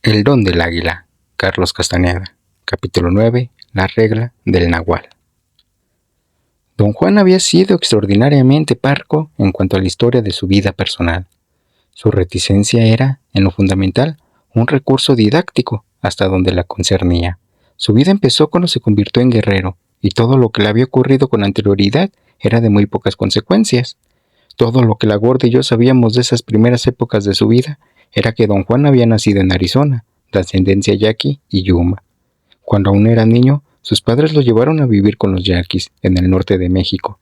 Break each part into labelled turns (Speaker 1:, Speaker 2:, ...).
Speaker 1: El don del águila, Carlos Castañeda. Capítulo 9. La regla del nahual. Don Juan había sido extraordinariamente parco en cuanto a la historia de su vida personal. Su reticencia era, en lo fundamental, un recurso didáctico hasta donde la concernía. Su vida empezó cuando se convirtió en guerrero, y todo lo que le había ocurrido con anterioridad era de muy pocas consecuencias. Todo lo que la gorda y yo sabíamos de esas primeras épocas de su vida era que don Juan había nacido en Arizona, de ascendencia yaqui y yuma. Cuando aún era niño, sus padres lo llevaron a vivir con los yaquis, en el norte de México.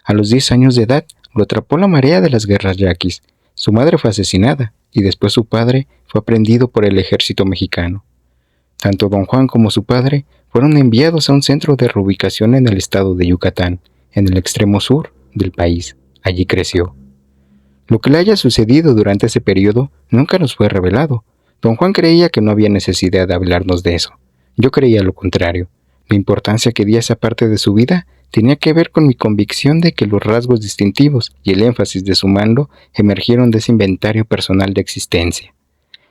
Speaker 1: A los 10 años de edad, lo atrapó la marea de las guerras yaquis. Su madre fue asesinada, y después su padre fue aprehendido por el ejército mexicano. Tanto don Juan como su padre fueron enviados a un centro de reubicación en el estado de Yucatán, en el extremo sur del país. Allí creció. Lo que le haya sucedido durante ese periodo nunca nos fue revelado. Don Juan creía que no había necesidad de hablarnos de eso. Yo creía lo contrario. La importancia que di a esa parte de su vida tenía que ver con mi convicción de que los rasgos distintivos y el énfasis de su mando emergieron de ese inventario personal de existencia.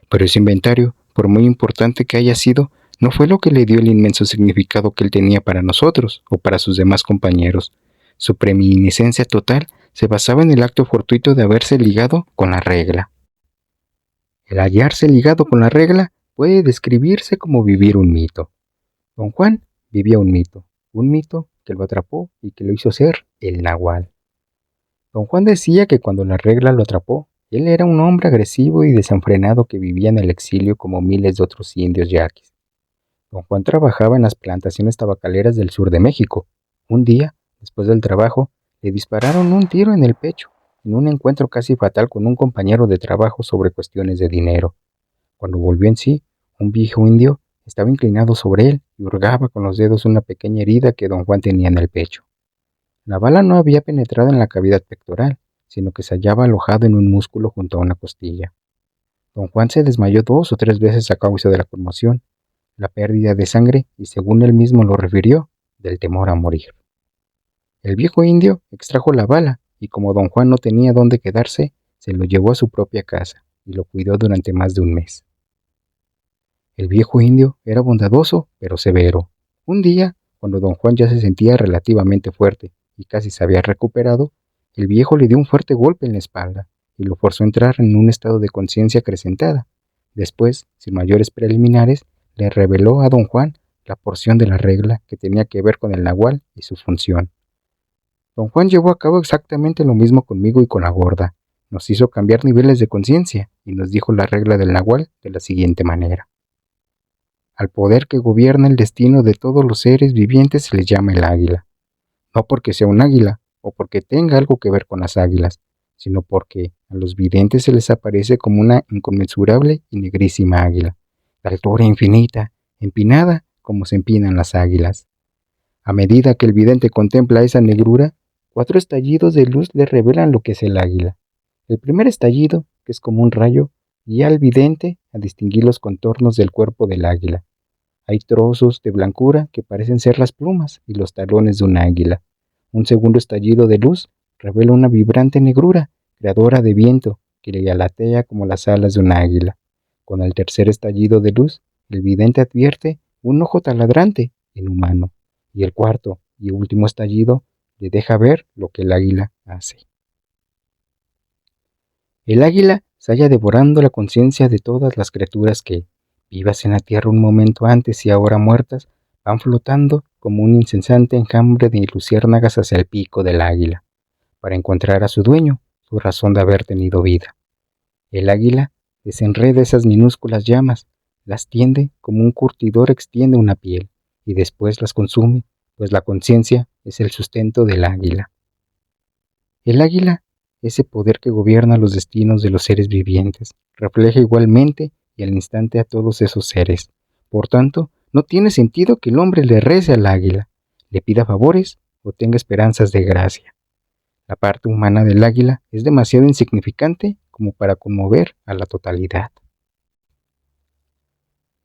Speaker 1: Pero ese inventario, por muy importante que haya sido, no fue lo que le dio el inmenso significado que él tenía para nosotros o para sus demás compañeros. Su preeminiscencia total se basaba en el acto fortuito de haberse ligado con la regla. El hallarse ligado con la regla puede describirse como vivir un mito. Don Juan vivía un mito que lo atrapó y que lo hizo ser el nahual. Don Juan decía que cuando la regla lo atrapó, él era un hombre agresivo y desenfrenado que vivía en el exilio como miles de otros indios yaquis. Don Juan trabajaba en las plantaciones tabacaleras del sur de México. Un día, después del trabajo, le dispararon un tiro en el pecho, en un encuentro casi fatal con un compañero de trabajo sobre cuestiones de dinero. Cuando volvió en sí, un viejo indio estaba inclinado sobre él y hurgaba con los dedos una pequeña herida que don Juan tenía en el pecho. La bala no había penetrado en la cavidad pectoral, sino que se hallaba alojado en un músculo junto a una costilla. Don Juan se desmayó 2 o 3 veces a causa de la conmoción, la pérdida de sangre y, según él mismo lo refirió, del temor a morir. El viejo indio extrajo la bala y, como don Juan no tenía dónde quedarse, se lo llevó a su propia casa y lo cuidó durante más de un mes. El viejo indio era bondadoso pero severo. Un día, cuando don Juan ya se sentía relativamente fuerte y casi se había recuperado, el viejo le dio un fuerte golpe en la espalda y lo forzó a entrar en un estado de conciencia acrecentada. Después, sin mayores preliminares, le reveló a don Juan la porción de la regla que tenía que ver con el nahual y su función. Don Juan llevó a cabo exactamente lo mismo conmigo y con la gorda. Nos hizo cambiar niveles de conciencia y nos dijo la regla del nahual de la siguiente manera. Al poder que gobierna el destino de todos los seres vivientes se les llama el águila. No porque sea un águila o porque tenga algo que ver con las águilas, sino porque a los videntes se les aparece como una inconmensurable y negrísima águila, de altura infinita, empinada como se empinan las águilas. A medida que el vidente contempla esa negrura, 4 estallidos de luz le revelan lo que es el águila. El primer estallido, que es como un rayo, guía al vidente a distinguir los contornos del cuerpo del águila. Hay trozos de blancura que parecen ser las plumas y los talones de un águila. Un segundo estallido de luz revela una vibrante negrura, creadora de viento, que le alatea como las alas de un águila. Con el tercer estallido de luz, el vidente advierte un ojo taladrante, inhumano, y el cuarto y último estallido le deja ver lo que el águila hace. El águila se halla devorando la conciencia de todas las criaturas que, vivas en la tierra un momento antes y ahora muertas, van flotando como un incesante enjambre de luciérnagas hacia el pico del águila, para encontrar a su dueño, su razón de haber tenido vida. El águila desenreda esas minúsculas llamas, las tiende como un curtidor extiende una piel, y después las consume, pues la conciencia es el sustento del águila. El águila, ese poder que gobierna los destinos de los seres vivientes, refleja igualmente y al instante a todos esos seres. Por tanto, no tiene sentido que el hombre le rece al águila, le pida favores o tenga esperanzas de gracia. La parte humana del águila es demasiado insignificante como para conmover a la totalidad.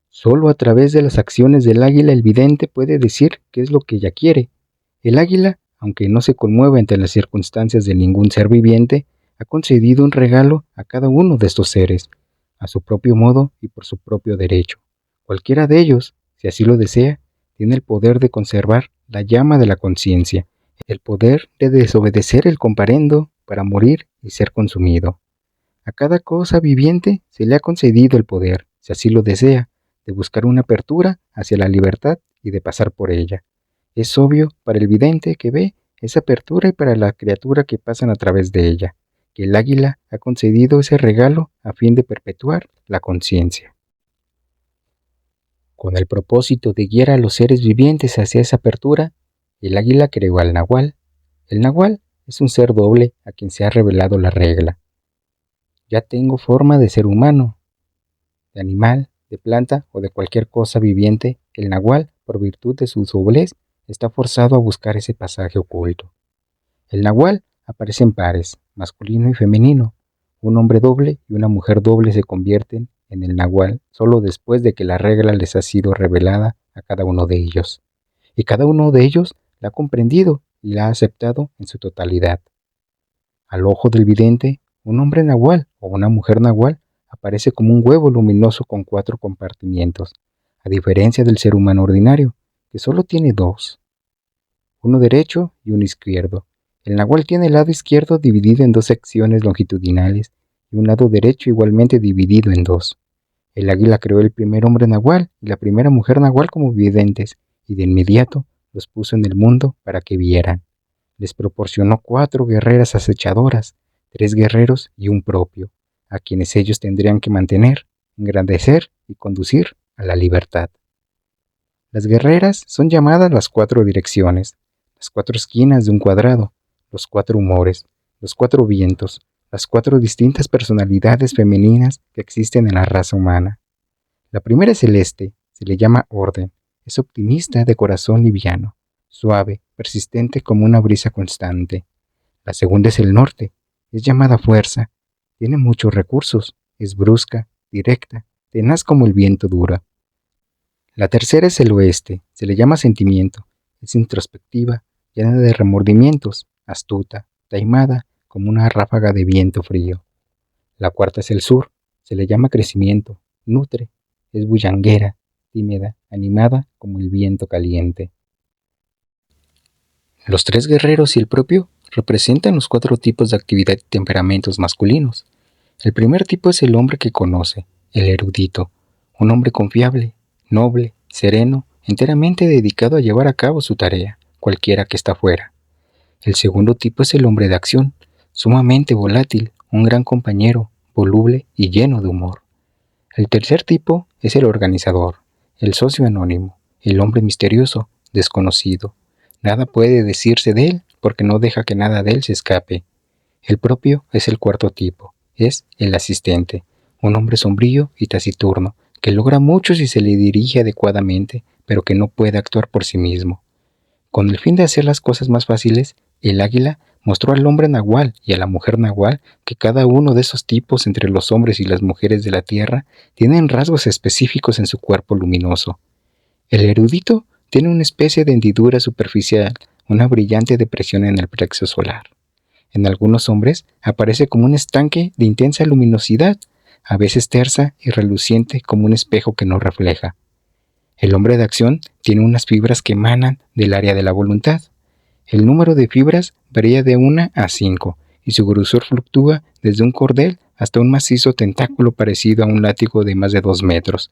Speaker 1: Solo a través de las acciones del águila el vidente puede decir qué es lo que ella quiere. El águila, aunque no se conmueve ante las circunstancias de ningún ser viviente, ha concedido un regalo a cada uno de estos seres. a su propio modo y por su propio derecho. Cualquiera de ellos, si así lo desea, tiene el poder de conservar la llama de la conciencia, el poder de desobedecer el comparendo para morir y ser consumido. A cada cosa viviente se le ha concedido el poder, si así lo desea, de buscar una apertura hacia la libertad y de pasar por ella. Es obvio para el vidente que ve esa apertura y para la criatura que pasan a través de ella, que el águila ha concedido ese regalo a fin de perpetuar la conciencia. Con el propósito de guiar a los seres vivientes hacia esa apertura, el águila creó al nahual. El nahual es un ser doble a quien se ha revelado la regla. Ya tengo forma de ser humano, de animal, de planta o de cualquier cosa viviente. El nahual, por virtud de su doblez, está forzado a buscar ese pasaje oculto. El nahual aparece en pares, masculino y femenino. Un hombre doble y una mujer doble se convierten en el nahual solo después de que la regla les ha sido revelada a cada uno de ellos. Y cada uno de ellos la ha comprendido y la ha aceptado en su totalidad. Al ojo del vidente, un hombre nahual o una mujer nahual aparece como un huevo luminoso con 4 compartimientos, a diferencia del ser humano ordinario, que solo tiene 2, uno derecho y uno izquierdo. El nahual tiene el lado izquierdo dividido en 2 secciones longitudinales y un lado derecho igualmente dividido en 2. El águila creó el primer hombre nahual y la primera mujer nahual como videntes, y de inmediato los puso en el mundo para que vieran. Les proporcionó 4 guerreras acechadoras, 3 guerreros y un propio, a quienes ellos tendrían que mantener, engrandecer y conducir a la libertad. Las guerreras son llamadas las 4 direcciones, las 4 esquinas de un cuadrado, los 4 humores, los 4 vientos, las 4 distintas personalidades femeninas que existen en la raza humana. La primera es celeste, se le llama orden, es optimista de corazón liviano, suave, persistente como una brisa constante. La segunda es el norte, es llamada fuerza, tiene muchos recursos, es brusca, directa, tenaz como el viento dura. La tercera es el oeste, se le llama sentimiento, es introspectiva, llena de remordimientos, astuta, taimada como una ráfaga de viento frío. La cuarta es el sur, se le llama crecimiento, nutre, es bullanguera, tímida, animada como el viento caliente. Los 3 guerreros y el propio representan los 4 tipos de actividad y temperamentos masculinos. El primer tipo es el hombre que conoce, el erudito, un hombre confiable, noble, sereno, enteramente dedicado a llevar a cabo su tarea, cualquiera que está fuera. El segundo tipo es el hombre de acción, sumamente volátil, un gran compañero, voluble y lleno de humor. El tercer tipo es el organizador, el socio anónimo, el hombre misterioso, desconocido. Nada puede decirse de él porque no deja que nada de él se escape. El propio es el cuarto tipo, es el asistente, un hombre sombrío y taciturno, que logra mucho si se le dirige adecuadamente, pero que no puede actuar por sí mismo. Con el fin de hacer las cosas más fáciles, el águila mostró al hombre nahual y a la mujer nahual que cada uno de esos tipos entre los hombres y las mujeres de la tierra tienen rasgos específicos en su cuerpo luminoso. El erudito tiene una especie de hendidura superficial, una brillante depresión en el plexo solar. En algunos hombres aparece como un estanque de intensa luminosidad, a veces tersa y reluciente como un espejo que no refleja. El hombre de acción tiene unas fibras que emanan del área de la voluntad. El número de fibras varía de 1 a 5 y su grosor fluctúa desde un cordel hasta un macizo tentáculo parecido a un látigo de más de 2 metros.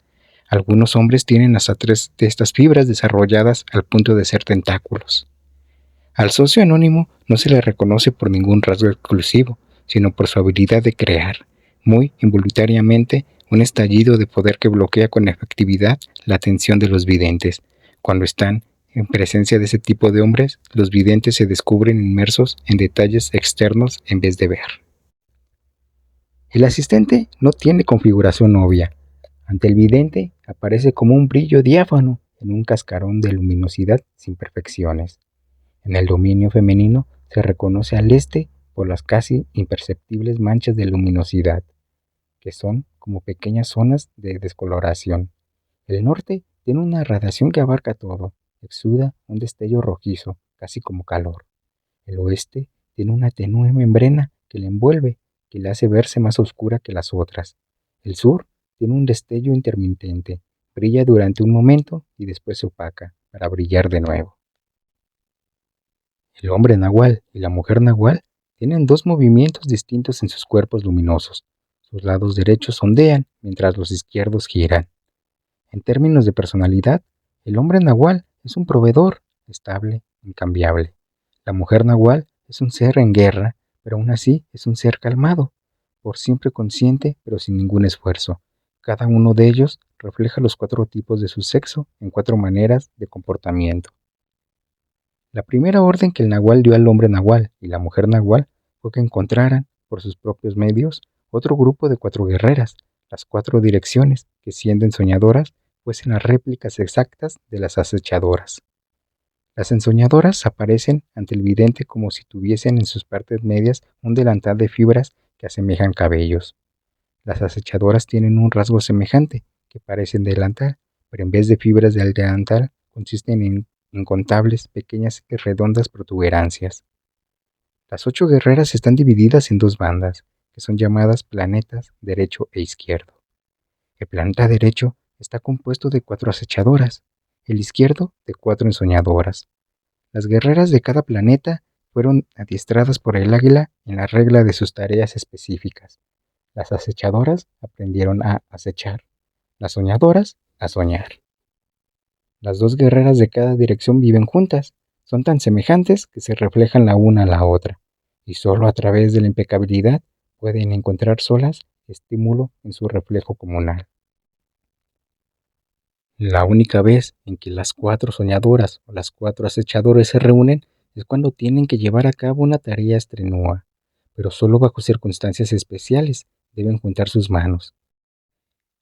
Speaker 1: Algunos hombres tienen hasta 3 de estas fibras desarrolladas al punto de ser tentáculos. Al socio anónimo no se le reconoce por ningún rasgo exclusivo, sino por su habilidad de crear, muy involuntariamente, un estallido de poder que bloquea con efectividad la atención de los videntes. Cuando están en presencia de ese tipo de hombres, los videntes se descubren inmersos en detalles externos en vez de ver. El asistente no tiene configuración obvia. Ante el vidente aparece como un brillo diáfano en un cascarón de luminosidad sin perfecciones. En el dominio femenino se reconoce al este por las casi imperceptibles manchas de luminosidad, que son como pequeñas zonas de descoloración. El norte tiene una radiación que abarca todo, exuda un destello rojizo, casi como calor. El oeste tiene una tenue membrana que la envuelve, que la hace verse más oscura que las otras. El sur tiene un destello intermitente, brilla durante un momento y después se opaca, para brillar de nuevo. El hombre nahual y la mujer nahual tienen dos movimientos distintos en sus cuerpos luminosos. Sus lados derechos ondean, mientras los izquierdos giran. En términos de personalidad, el hombre nahual es un proveedor, estable, incambiable. La mujer nahual es un ser en guerra, pero aún así es un ser calmado, por siempre consciente, pero sin ningún esfuerzo. Cada uno de ellos refleja los cuatro tipos de su sexo en cuatro maneras de comportamiento. La primera orden que el nahual dio al hombre nahual y la mujer nahual fue que encontraran, por sus propios medios, otro grupo de cuatro guerreras, las cuatro direcciones, que siendo ensoñadoras, fuesen las réplicas exactas de las acechadoras. Las ensoñadoras aparecen ante el vidente como si tuviesen en sus partes medias un delantal de fibras que asemejan cabellos. Las acechadoras tienen un rasgo semejante, que parecen delantal, pero en vez de fibras del delantal consisten en incontables pequeñas y redondas protuberancias. Las 8 guerreras están divididas en dos bandas, que son llamadas planetas derecho e izquierdo. El planeta derecho está compuesto de 4 acechadoras, el izquierdo de 4 ensoñadoras. Las guerreras de cada planeta fueron adiestradas por el águila en la regla de sus tareas específicas. Las acechadoras aprendieron a acechar, las soñadoras a soñar. Las dos guerreras de cada dirección viven juntas, son tan semejantes que se reflejan la una a la otra, y solo a través de la impecabilidad pueden encontrar solas estímulo en su reflejo comunal. La única vez en que las 4 soñadoras o las 4 acechadoras se reúnen es cuando tienen que llevar a cabo una tarea estrenua, pero solo bajo circunstancias especiales deben juntar sus manos.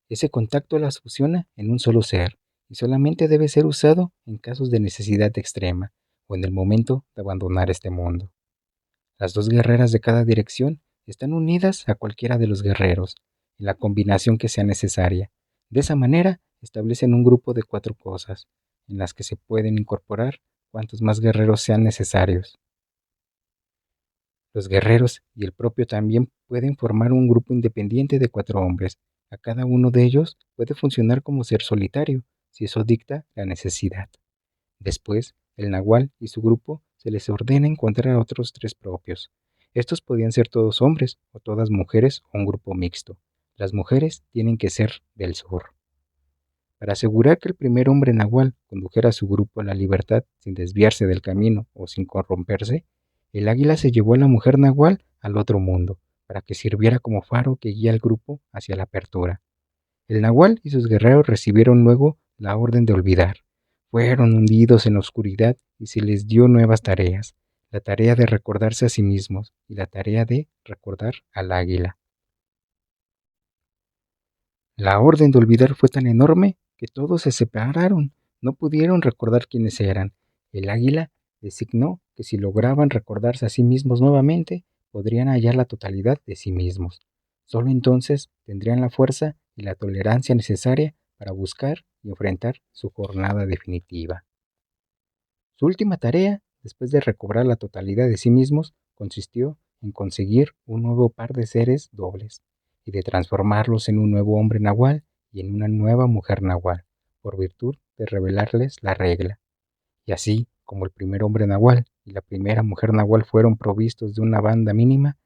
Speaker 1: Ese contacto las fusiona en un solo ser y solamente debe ser usado en casos de necesidad extrema o en el momento de abandonar este mundo. Las dos guerreras de cada dirección están unidas a cualquiera de los guerreros, en la combinación que sea necesaria. De esa manera establecen un grupo de 4 cosas, en las que se pueden incorporar cuantos más guerreros sean necesarios. Los guerreros y el propio también pueden formar un grupo independiente de 4 hombres. A cada uno de ellos puede funcionar como ser solitario, si eso dicta la necesidad. Después, el nahual y su grupo se les ordena encontrar a otros 3 propios. Estos podían ser todos hombres o todas mujeres o un grupo mixto. Las mujeres tienen que ser del sur. Para asegurar que el primer hombre nahual condujera a su grupo a la libertad sin desviarse del camino o sin corromperse, el águila se llevó a la mujer nahual al otro mundo, para que sirviera como faro que guía al grupo hacia la apertura. El nahual y sus guerreros recibieron luego la orden de olvidar. Fueron hundidos en la oscuridad y se les dio nuevas tareas, la tarea de recordarse a sí mismos y la tarea de recordar al águila. La orden de olvidar fue tan enorme que todos se separaron, no pudieron recordar quiénes eran. El águila designó que si lograban recordarse a sí mismos nuevamente, podrían hallar la totalidad de sí mismos. Solo entonces tendrían la fuerza y la tolerancia necesaria para buscar y enfrentar su jornada definitiva. Su última tarea, después de recobrar la totalidad de sí mismos, consistió en conseguir un nuevo par de seres dobles y de transformarlos en un nuevo hombre nahual y en una nueva mujer nahual, por virtud de revelarles la regla. Y así como el primer hombre nahual y la primera mujer nahual fueron provistos de una banda mínima,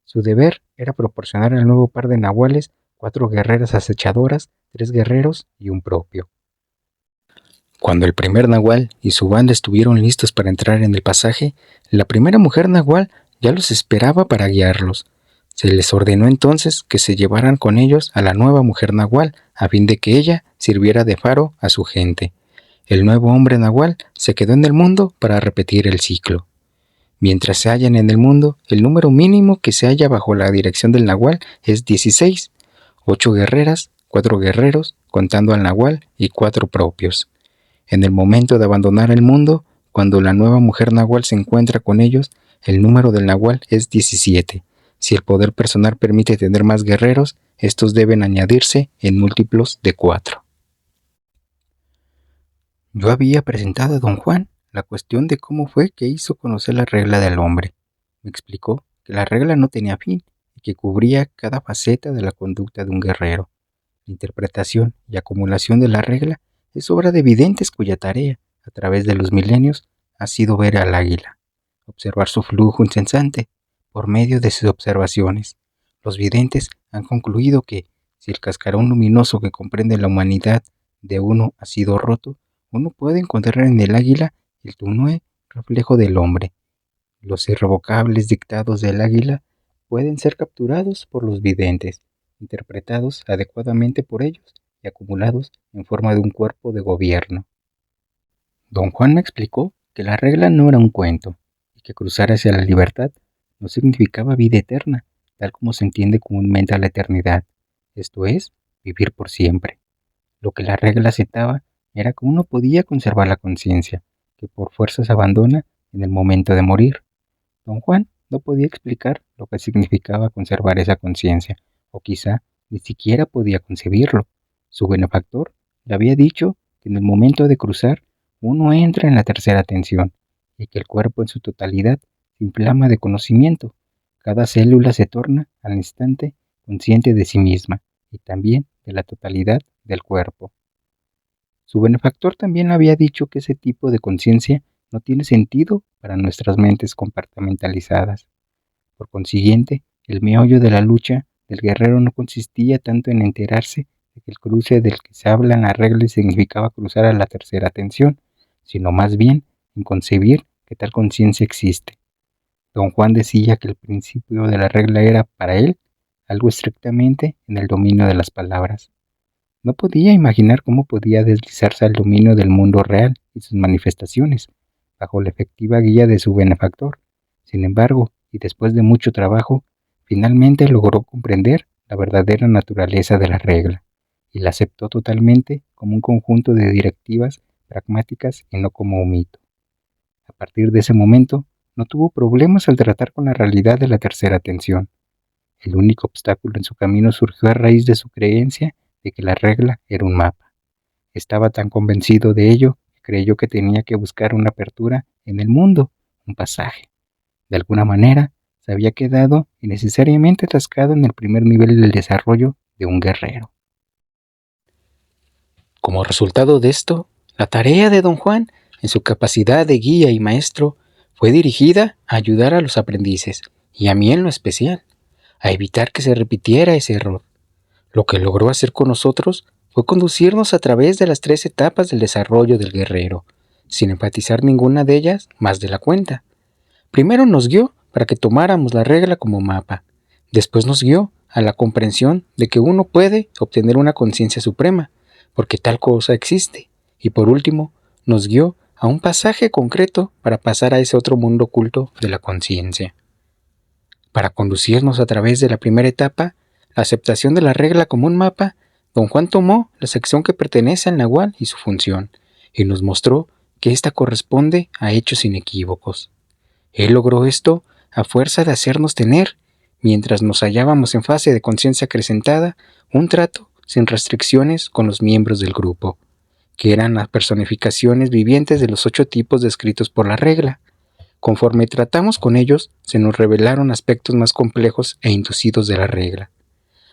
Speaker 1: su deber era proporcionar al nuevo par de nahuales 4 guerreras acechadoras, 3 guerreros y un propio. Cuando el primer nahual y su banda estuvieron listos para entrar en el pasaje, la primera mujer nahual ya los esperaba para guiarlos. Se les ordenó entonces que se llevaran con ellos a la nueva mujer nahual, a fin de que ella sirviera de faro a su gente. El nuevo hombre nahual se quedó en el mundo para repetir el ciclo. Mientras se hallan en el mundo, el número mínimo que se halla bajo la dirección del nahual es 16, 8 guerreras, 4 guerreros, contando al nahual y 4 propios. En el momento de abandonar el mundo, cuando la nueva mujer nahual se encuentra con ellos, el número del nahual es 17. Si el poder personal permite tener más guerreros, estos deben añadirse en múltiplos de 4. Yo había presentado a don Juan la cuestión de cómo fue que hizo conocer la regla del hombre. Me explicó que la regla no tenía fin y que cubría cada faceta de la conducta de un guerrero. La interpretación y acumulación de la regla es obra de videntes cuya tarea, a través de los milenios, ha sido ver al águila, observar su flujo incesante. Por medio de sus observaciones, los videntes han concluido que, si el cascarón luminoso que comprende la humanidad de uno ha sido roto, uno puede encontrar en el águila el tenue reflejo del hombre. Los irrevocables dictados del águila pueden ser capturados por los videntes, interpretados adecuadamente por ellos y acumulados en forma de un cuerpo de gobierno. Don Juan me explicó que la regla no era un cuento y que cruzar hacia la libertad no significaba vida eterna, tal como se entiende comúnmente a la eternidad, esto es, vivir por siempre. Lo que la regla aceptaba era que uno podía conservar la conciencia, que por fuerza se abandona en el momento de morir. Don Juan no podía explicar lo que significaba conservar esa conciencia, o quizá ni siquiera podía concebirlo. Su benefactor le había dicho que en el momento de cruzar uno entra en la tercera tensión y que el cuerpo en su totalidad se inflama de conocimiento. Cada célula se torna al instante consciente de sí misma y también de la totalidad del cuerpo. Su benefactor también había dicho que ese tipo de conciencia no tiene sentido para nuestras mentes compartimentalizadas. Por consiguiente, el meollo de la lucha del guerrero no consistía tanto en enterarse de que el cruce del que se habla en la regla significaba cruzar a la tercera tensión, sino más bien en concebir que tal conciencia existe. Don Juan decía que el principio de la regla era, para él, algo estrictamente en el dominio de las palabras. No podía imaginar cómo podía deslizarse al dominio del mundo real y sus manifestaciones, bajo la efectiva guía de su benefactor. Sin embargo, y después de mucho trabajo, finalmente logró comprender la verdadera naturaleza de la regla, y la aceptó totalmente como un conjunto de directivas pragmáticas y no como un mito. A partir de ese momento, no tuvo problemas al tratar con la realidad de la tercera tensión. El único obstáculo en su camino surgió a raíz de su creencia de que la regla era un mapa. Estaba tan convencido de ello que creyó que tenía que buscar una apertura en el mundo, un pasaje. De alguna manera, se había quedado innecesariamente atascado en el primer nivel del desarrollo de un guerrero. Como resultado de esto, la tarea de Don Juan, en su capacidad de guía y maestro, fue dirigida a ayudar a los aprendices, y a mí en lo especial, a evitar que se repitiera ese error. Lo que logró hacer con nosotros fue conducirnos a través de las 3 etapas del desarrollo del guerrero, sin enfatizar ninguna de ellas más de la cuenta. Primero nos guió para que tomáramos la regla como mapa. Después nos guió a la comprensión de que uno puede obtener una conciencia suprema, porque tal cosa existe. Y por último, nos guió a un pasaje concreto para pasar a ese otro mundo oculto de la conciencia. Para conducirnos a través de la primera etapa, la aceptación de la regla como un mapa, Don Juan tomó la sección que pertenece al Nahual y su función, y nos mostró que ésta corresponde a hechos inequívocos. Él logró esto a fuerza de hacernos tener, mientras nos hallábamos en fase de conciencia acrecentada, un trato sin restricciones con los miembros del grupo, que eran las personificaciones vivientes de los 8 tipos descritos por la regla. Conforme tratamos con ellos, se nos revelaron aspectos más complejos e inducidos de la regla,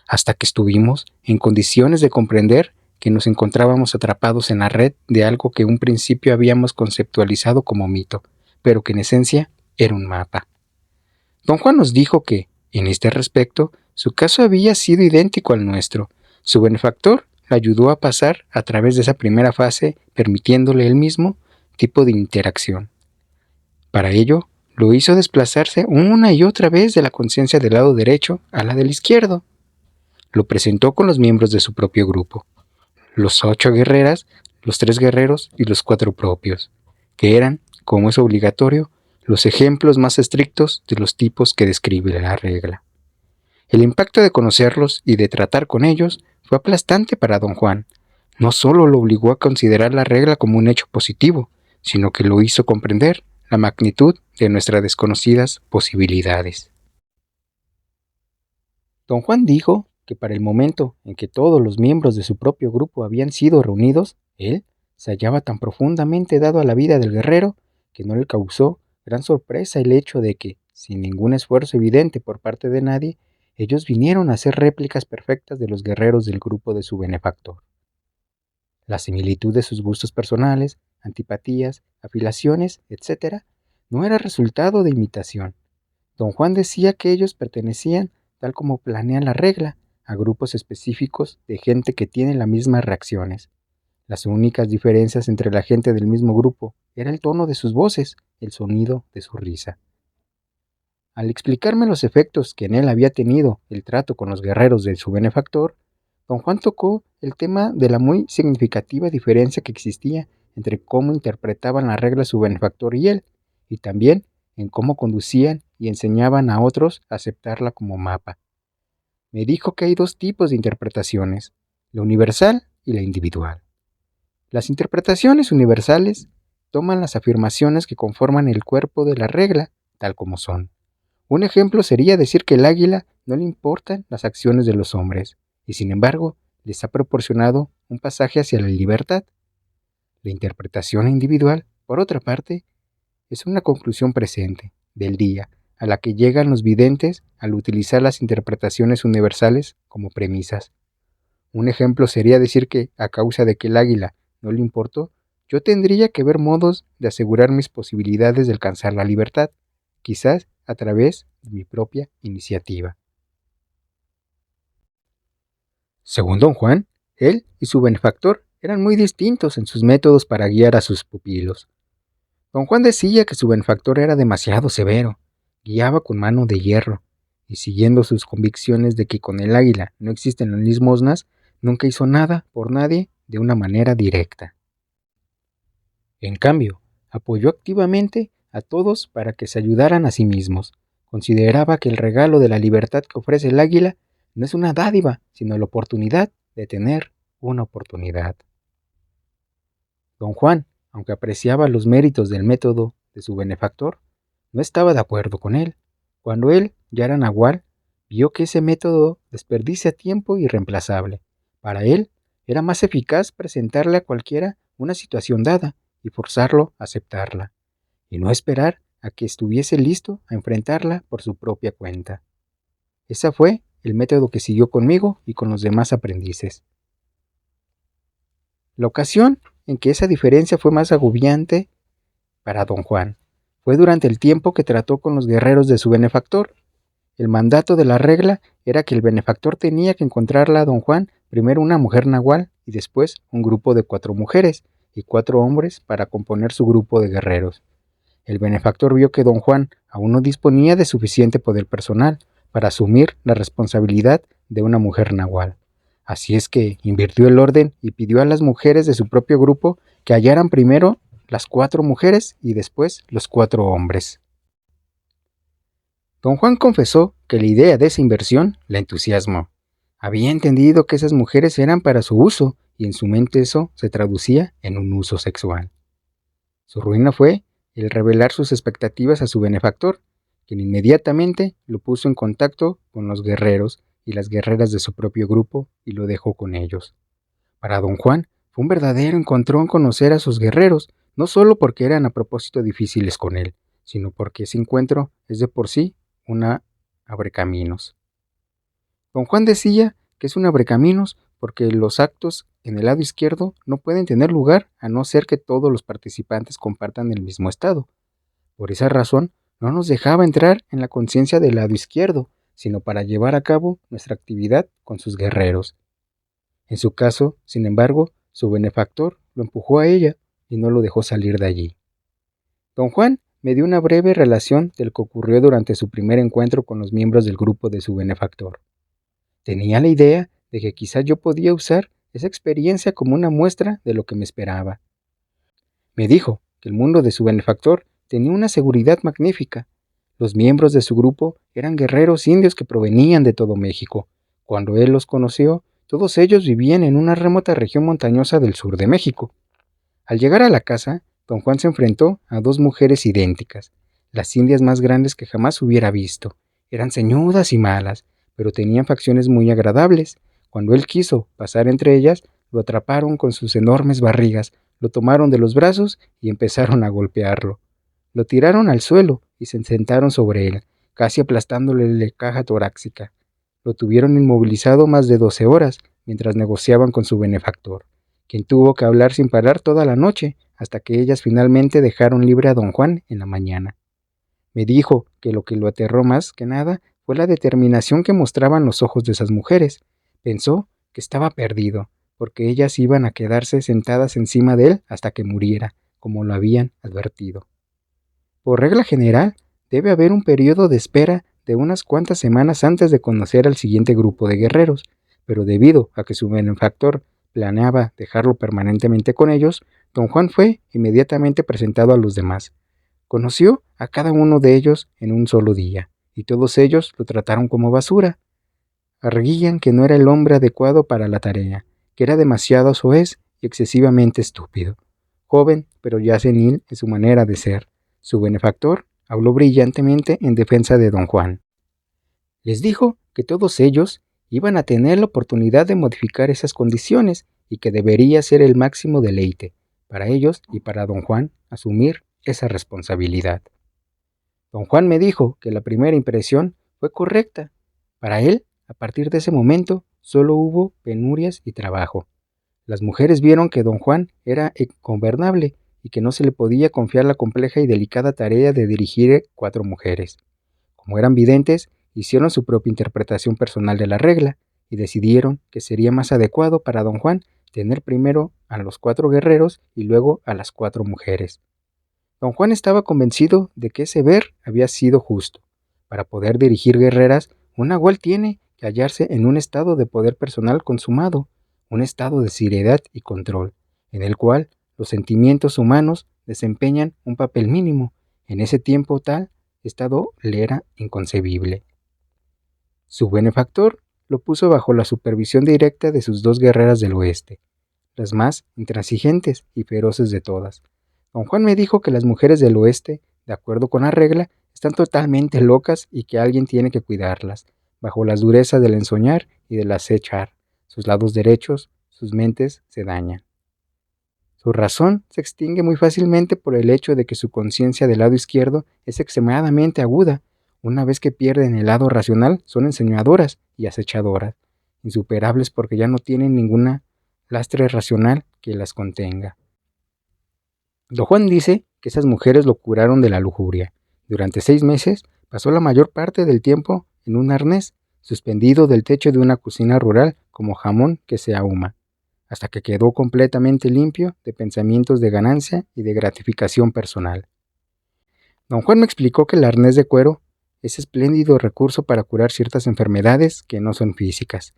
Speaker 1: hasta que estuvimos en condiciones de comprender que nos encontrábamos atrapados en la red de algo que en un principio habíamos conceptualizado como mito, pero que en esencia era un mapa. Don Juan nos dijo que, en este respecto, su caso había sido idéntico al nuestro. Su benefactor le ayudó a pasar a través de esa primera fase, permitiéndole él mismo tipo de interacción. Para ello, lo hizo desplazarse una y otra vez de la conciencia del lado derecho a la del izquierdo. Lo presentó con los miembros de su propio grupo, los 8 guerreras, los 3 guerreros y los 4 propios, que eran, como es obligatorio, los ejemplos más estrictos de los tipos que describe la regla. El impacto de conocerlos y de tratar con ellos fue aplastante para Don Juan. No solo lo obligó a considerar la regla como un hecho positivo, sino que lo hizo comprender la magnitud de nuestras desconocidas posibilidades. Don Juan dijo que para el momento en que todos los miembros de su propio grupo habían sido reunidos, él se hallaba tan profundamente dado a la vida del guerrero que no le causó gran sorpresa el hecho de que, sin ningún esfuerzo evidente por parte de nadie, Ellos vinieron a ser réplicas perfectas de los guerreros del grupo de su benefactor. La similitud de sus gustos personales, antipatías, afilaciones, etc., no era resultado de imitación. Don Juan decía que ellos pertenecían, tal como planea la regla, a grupos específicos de gente que tiene las mismas reacciones. Las únicas diferencias entre la gente del mismo grupo era el tono de sus voces, el sonido de su risa. Al explicarme los efectos que en él había tenido el trato con los guerreros de su benefactor, don Juan tocó el tema de la muy significativa diferencia que existía entre cómo interpretaban la regla su benefactor y él, y también en cómo conducían y enseñaban a otros a aceptarla como mapa. Me dijo que hay dos tipos de interpretaciones, la universal y la individual. Las interpretaciones universales toman las afirmaciones que conforman el cuerpo de la regla tal como son. Un ejemplo sería decir que el águila no le importan las acciones de los hombres, y sin embargo les ha proporcionado un pasaje hacia la libertad. La interpretación individual, por otra parte, es una conclusión presente, del día, a la que llegan los videntes al utilizar las interpretaciones universales como premisas. Un ejemplo sería decir que, a causa de que el águila no le importó, yo tendría que ver modos de asegurar mis posibilidades de alcanzar la libertad, quizás a través de mi propia iniciativa. Según don Juan, él y su benefactor eran muy distintos en sus métodos para guiar a sus pupilos. Don Juan decía que su benefactor era demasiado severo, guiaba con mano de hierro, y siguiendo sus convicciones de que con el águila no existen las limosnas, nunca hizo nada por nadie de una manera directa. En cambio, apoyó activamente a todos para que se ayudaran a sí mismos. Consideraba que el regalo de la libertad que ofrece el águila no es una dádiva, sino la oportunidad de tener una oportunidad. Don Juan, aunque apreciaba los méritos del método de su benefactor, no estaba de acuerdo con él. Cuando él ya era nahual, vio que ese método desperdicia tiempo irreemplazable. Para él, era más eficaz presentarle a cualquiera una situación dada y forzarlo a aceptarla, y no esperar a que estuviese listo a enfrentarla por su propia cuenta. Ese fue el método que siguió conmigo y con los demás aprendices. La ocasión en que esa diferencia fue más agobiante para don Juan fue durante el tiempo que trató con los guerreros de su benefactor. El mandato de la regla era que el benefactor tenía que encontrarle a don Juan primero una mujer nahual y después un grupo de 4 mujeres y 4 hombres para componer su grupo de guerreros. El benefactor vio que don Juan aún no disponía de suficiente poder personal para asumir la responsabilidad de una mujer nahual. Así es que invirtió el orden y pidió a las mujeres de su propio grupo que hallaran primero las 4 mujeres y después los 4 hombres. Don Juan confesó que la idea de esa inversión la entusiasmó. Había entendido que esas mujeres eran para su uso y en su mente eso se traducía en un uso sexual. Su ruina fue el revelar sus expectativas a su benefactor, quien inmediatamente lo puso en contacto con los guerreros y las guerreras de su propio grupo y lo dejó con ellos. Para don Juan fue un verdadero encontrón conocer a sus guerreros, no solo porque eran a propósito difíciles con él, sino porque ese encuentro es de por sí una abrecaminos. Don Juan decía que es un abrecaminos porque los actos en el lado izquierdo no pueden tener lugar a no ser que todos los participantes compartan el mismo estado. Por esa razón, no nos dejaba entrar en la conciencia del lado izquierdo, sino para llevar a cabo nuestra actividad con sus guerreros. En su caso, sin embargo, su benefactor lo empujó a ella y no lo dejó salir de allí. Don Juan me dio una breve relación de lo que ocurrió durante su primer encuentro con los miembros del grupo de su benefactor. Tenía la idea de que quizás yo podía usar esa experiencia como una muestra de lo que me esperaba. Me dijo que el mundo de su benefactor tenía una seguridad magnífica. Los miembros de su grupo eran guerreros indios que provenían de todo México. Cuando él los conoció, todos ellos vivían en una remota región montañosa del sur de México. Al llegar a la casa, don Juan se enfrentó a 2 mujeres idénticas, las indias más grandes que jamás hubiera visto. Eran ceñudas y malas, pero tenían facciones muy agradables. Cuando él quiso pasar entre ellas, lo atraparon con sus enormes barrigas, lo tomaron de los brazos y empezaron a golpearlo. Lo tiraron al suelo y se sentaron sobre él, casi aplastándole la caja torácica. lo tuvieron inmovilizado más de 12 horas mientras negociaban con su benefactor, quien tuvo que hablar sin parar toda la noche hasta que ellas finalmente dejaron libre a don Juan en la mañana. Me dijo que lo aterró más que nada fue la determinación que mostraban los ojos de esas mujeres. Pensó que estaba perdido, porque ellas iban a quedarse sentadas encima de él hasta que muriera, como lo habían advertido. Por regla general, debe haber un periodo de espera de unas cuantas semanas antes de conocer al siguiente grupo de guerreros, pero debido a que su benefactor planeaba dejarlo permanentemente con ellos, don Juan fue inmediatamente presentado a los demás. Conoció a cada uno de ellos en un solo día, y todos ellos lo trataron como basura. Arguían que no era el hombre adecuado para la tarea, que era demasiado soez y excesivamente estúpido. Joven, pero ya senil en su manera de ser, su benefactor habló brillantemente en defensa de don Juan. Les dijo que todos ellos iban a tener la oportunidad de modificar esas condiciones y que debería ser el máximo deleite para ellos y para don Juan asumir esa responsabilidad. Don Juan me dijo que la primera impresión fue correcta. Para él, a partir de ese momento, solo hubo penurias y trabajo. Las mujeres vieron que don Juan era ingobernable y que no se le podía confiar la compleja y delicada tarea de dirigir 4 mujeres. Como eran videntes, hicieron su propia interpretación personal de la regla y decidieron que sería más adecuado para don Juan tener primero a los 4 guerreros y luego a las 4 mujeres. Don Juan estaba convencido de que ese ver había sido justo. Para poder dirigir guerreras, un nahual tiene que hallarse en un estado de poder personal consumado, un estado de seriedad y control, en el cual los sentimientos humanos desempeñan un papel mínimo. En ese tiempo tal estado le era inconcebible. Su benefactor lo puso bajo la supervisión directa de sus 2 guerreras del oeste, las más intransigentes y feroces de todas. Don Juan me dijo que las mujeres del oeste, de acuerdo con la regla, están totalmente locas y que alguien tiene que cuidarlas, bajo las durezas del ensoñar y del acechar. Sus lados derechos, sus mentes se dañan. Su razón se extingue muy fácilmente por el hecho de que su conciencia del lado izquierdo es extremadamente aguda. Una vez que pierden el lado racional, son enseñadoras y acechadoras, insuperables porque ya no tienen ninguna lastre racional que las contenga. Don Juan dice que esas mujeres lo curaron de la lujuria. Durante 6 meses pasó la mayor parte del tiempo en un arnés, suspendido del techo de una cocina rural como jamón que se ahuma, hasta que quedó completamente limpio de pensamientos de ganancia y de gratificación personal. Don Juan me explicó que el arnés de cuero es espléndido recurso para curar ciertas enfermedades que no son físicas.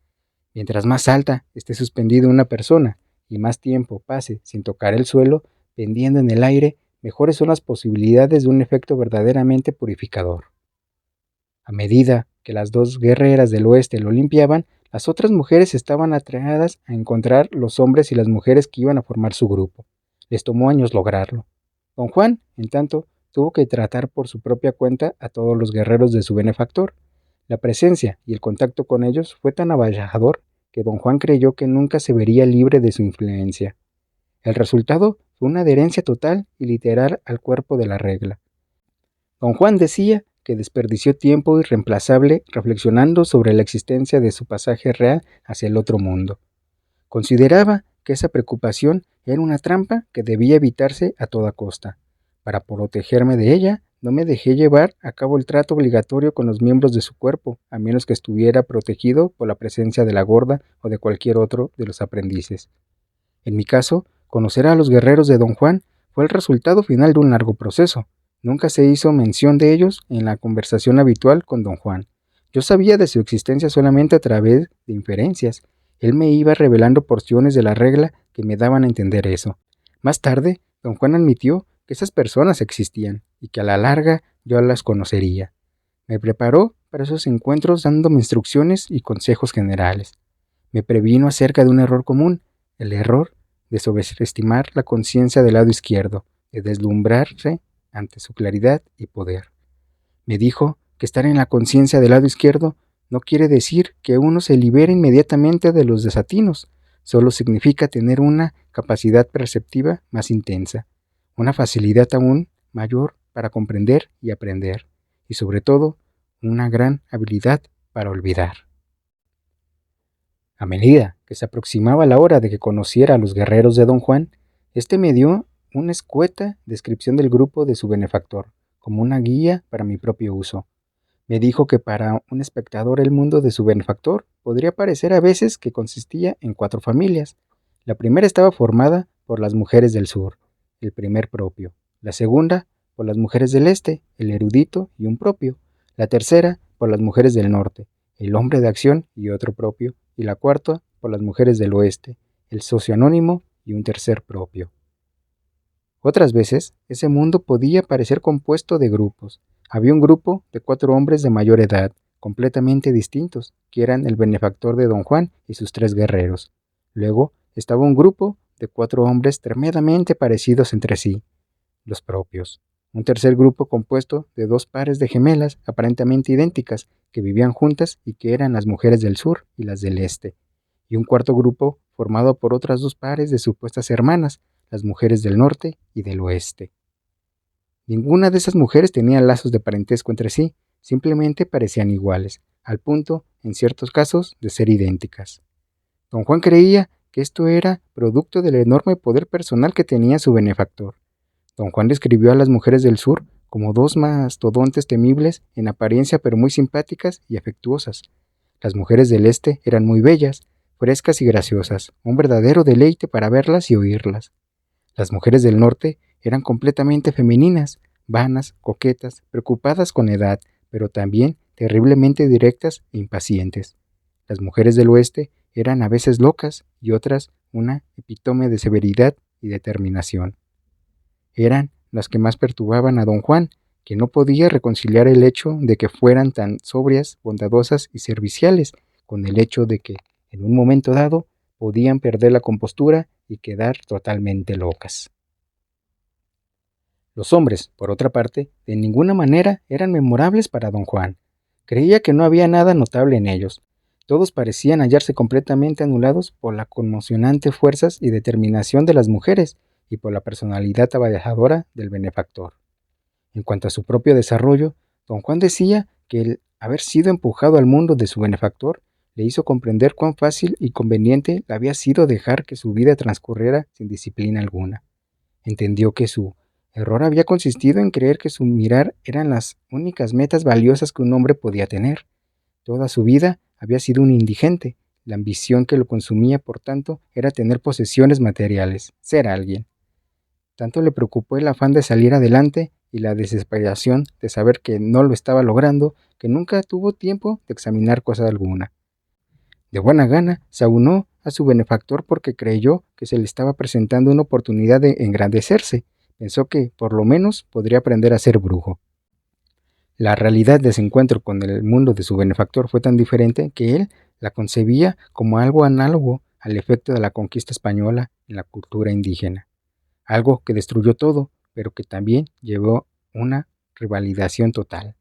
Speaker 1: Mientras más alta esté suspendido una persona y más tiempo pase sin tocar el suelo, pendiendo en el aire, mejores son las posibilidades de un efecto verdaderamente purificador. A medida que las 2 guerreras del oeste lo limpiaban, las otras mujeres estaban atraídas a encontrar los hombres y las mujeres que iban a formar su grupo. Les tomó años lograrlo. Don Juan, en tanto, tuvo que tratar por su propia cuenta a todos los guerreros de su benefactor. La presencia y el contacto con ellos fue tan avasallador que don Juan creyó que nunca se vería libre de su influencia. El resultado fue una adherencia total y literal al cuerpo de la regla. Don Juan decía que desperdició tiempo irreemplazable reflexionando sobre la existencia de su pasaje real hacia el otro mundo. Consideraba que esa preocupación era una trampa que debía evitarse a toda costa. Para protegerme de ella, no me dejé llevar a cabo el trato obligatorio con los miembros de su cuerpo, a menos que estuviera protegido por la presencia de la gorda o de cualquier otro de los aprendices. En mi caso, conocer a los guerreros de don Juan fue el resultado final de un largo proceso. Nunca se hizo mención de ellos en la conversación habitual con don Juan. Yo sabía de su existencia solamente a través de inferencias. Él me iba revelando porciones de la regla que me daban a entender eso. Más tarde, don Juan admitió que esas personas existían y que a la larga yo las conocería. Me preparó para esos encuentros dándome instrucciones y consejos generales. Me previno acerca de un error común, el error de sobreestimar la conciencia del lado izquierdo, de deslumbrarse ante su claridad y poder. Me dijo que estar en la conciencia del lado izquierdo no quiere decir que uno se libere inmediatamente de los desatinos, solo significa tener una capacidad perceptiva más intensa, una facilidad aún mayor para comprender y aprender, y sobre todo, una gran habilidad para olvidar. A medida que se aproximaba la hora de que conociera a los guerreros de don Juan, este me dio una escueta descripción del grupo de su benefactor, como una guía para mi propio uso. Me dijo que para un espectador el mundo de su benefactor podría parecer a veces que consistía en 4 familias. La primera estaba formada por las mujeres del sur, el primer propio. La segunda, por las mujeres del este, el erudito y un propio. La tercera, por las mujeres del norte, el hombre de acción y otro propio. Y la cuarta, por las mujeres del oeste, el socio anónimo y un tercer propio. Otras veces, ese mundo podía parecer compuesto de grupos. Había un grupo de 4 hombres de mayor edad, completamente distintos, que eran el benefactor de don Juan y sus 3 guerreros. Luego estaba un grupo de 4 hombres tremendamente parecidos entre sí, los propios. Un tercer grupo compuesto de 2 pares de gemelas aparentemente idénticas, que vivían juntas y que eran las mujeres del sur y las del este. Y un cuarto grupo formado por otras 2 pares de supuestas hermanas, las mujeres del norte y del oeste. Ninguna de esas mujeres tenía lazos de parentesco entre sí, simplemente parecían iguales, al punto, en ciertos casos, de ser idénticas. Don Juan creía que esto era producto del enorme poder personal que tenía su benefactor. Don Juan describió a las mujeres del sur como 2 mastodontes temibles en apariencia pero muy simpáticas y afectuosas. Las mujeres del este eran muy bellas, frescas y graciosas, un verdadero deleite para verlas y oírlas. Las mujeres del norte eran completamente femeninas, vanas, coquetas, preocupadas con edad, pero también terriblemente directas e impacientes. Las mujeres del oeste eran a veces locas y otras una epítome de severidad y determinación. Eran las que más perturbaban a don Juan, que no podía reconciliar el hecho de que fueran tan sobrias, bondadosas y serviciales, con el hecho de que, en un momento dado, podían perder la compostura y quedar totalmente locas. Los hombres, por otra parte, de ninguna manera eran memorables para don Juan. Creía que no había nada notable en ellos. Todos parecían hallarse completamente anulados por la conmocionante fuerzas y determinación de las mujeres y por la personalidad trabajadora del benefactor. En cuanto a su propio desarrollo, don Juan decía que el haber sido empujado al mundo de su benefactor le hizo comprender cuán fácil y conveniente le había sido dejar que su vida transcurriera sin disciplina alguna. Entendió que su error había consistido en creer que su mirar eran las únicas metas valiosas que un hombre podía tener. Toda su vida había sido un indigente. La ambición que lo consumía, por tanto, era tener posesiones materiales, ser alguien. Tanto le preocupó el afán de salir adelante y la desesperación de saber que no lo estaba logrando, que nunca tuvo tiempo de examinar cosa alguna. De buena gana se aunó a su benefactor porque creyó que se le estaba presentando una oportunidad de engrandecerse. Pensó que, por lo menos, podría aprender a ser brujo. La realidad de su encuentro con el mundo de su benefactor fue tan diferente que él la concebía como algo análogo al efecto de la conquista española en la cultura indígena. Algo que destruyó todo, pero que también llevó una revalidación total.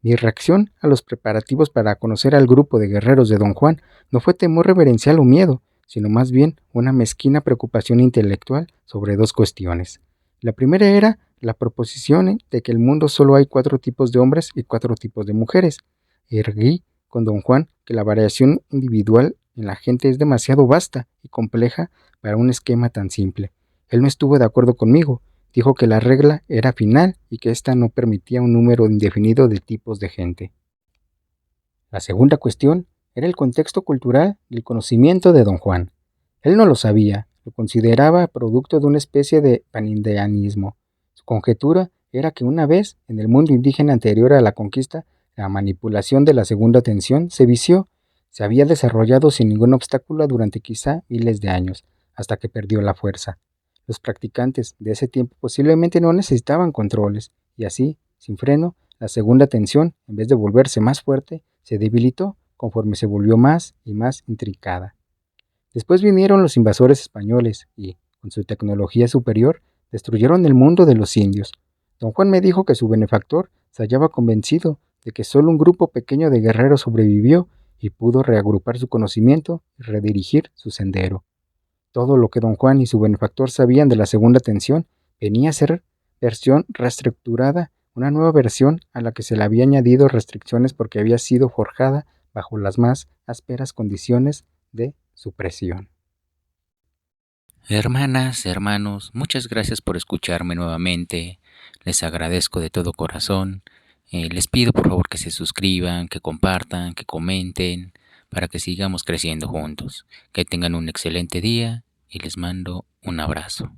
Speaker 1: Mi reacción a los preparativos para conocer al grupo de guerreros de don Juan no fue temor reverencial o miedo, sino más bien una mezquina preocupación intelectual sobre 2 cuestiones. La primera era la proposición de que en el mundo solo hay 4 tipos de hombres y 4 tipos de mujeres. Erguí con don Juan que la variación individual en la gente es demasiado vasta y compleja para un esquema tan simple. Él no estuvo de acuerdo conmigo. Dijo que la regla era final y que ésta no permitía un número indefinido de tipos de gente. La segunda cuestión era el contexto cultural del conocimiento de don Juan. Él no lo sabía, lo consideraba producto de una especie de panindeanismo. Su conjetura era que una vez, en el mundo indígena anterior a la conquista, la manipulación de la segunda tensión se vició, se había desarrollado sin ningún obstáculo durante quizá miles de años, hasta que perdió la fuerza. Los practicantes de ese tiempo posiblemente no necesitaban controles, y así, sin freno, la segunda tensión, en vez de volverse más fuerte, se debilitó conforme se volvió más y más intrincada. Después vinieron los invasores españoles y, con su tecnología superior, destruyeron el mundo de los indios. Don Juan me dijo que su benefactor se hallaba convencido de que solo un grupo pequeño de guerreros sobrevivió y pudo reagrupar su conocimiento y redirigir su sendero. Todo lo que don Juan y su benefactor sabían de la segunda tensión venía a ser versión reestructurada, una nueva versión a la que se le había añadido restricciones porque había sido forjada bajo las más ásperas condiciones de supresión.
Speaker 2: Hermanas, hermanos, muchas gracias por escucharme nuevamente. Les agradezco de todo corazón. Les pido por favor que se suscriban, que compartan, que comenten, para que sigamos creciendo juntos. Que tengan un excelente día y les mando un abrazo.